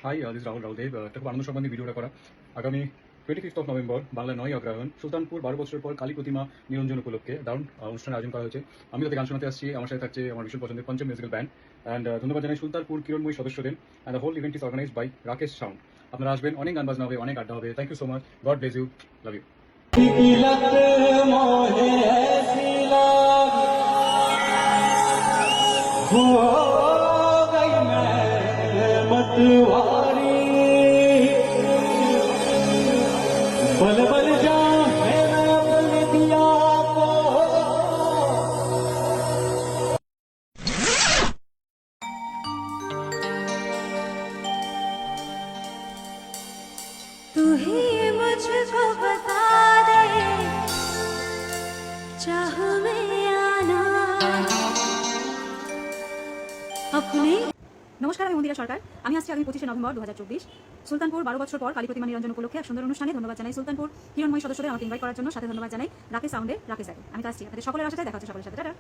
High, this Rahul দেব। একটা খুব আনন্দ সম্বন্ধে ভিডিওটা করা। আগামী 25 নভেম্বর বাংলা 9 অগ্রহায়ণ সুলতানপুর 12 বছর পর কালী প্রতিমা নিরঞ্জন উপলক্ষে দারুণ অনুষ্ঠানের আয়োজন করা হয়েছে। আমি তাতে গান শোনাতে আসছি। আমার সাথে থাকছে আমার ভীষণ পছন্দের পঞ্চম মিউজিক্যাল ব্যান্ড। অ্যান্ড ধন্যবাদ জানাই সুলতানপুর কিরণময়ী সদস্যদের। And the whole event is organized by Rakesh sound. আপনারা আসবেন, অনেক গান বাজনা হবে, অনেক আড্ডা হবে। Thank you so much. God bless you. Love you. बल बल जा मेरा बल दिया को तू ही मुझको बता दे चाह में आना अपने। নমস্কার, আমি মন্দিরা সরকার। আমি আসছি আগামী 25 নভেম্বর 2024 সুলতানপুর 12 বছর পর কালী প্রতিমা নিরঞ্জন উপলক্ষে এক সুন্দর অনুষ্ঠানে। ধন্যবাদ জানাই সুলতানপুর কিরণময়ী সদস্যদের আমাকে ইনভাইট করার জন্য। সাথে ধন্যবাদ জানাই রাকেশ সাউন্ডে রাকেশ। আমি তো আসছি, আপনাদের সকলের আশাতে দেখা হচ্ছে সকলের সাথে। টাটা।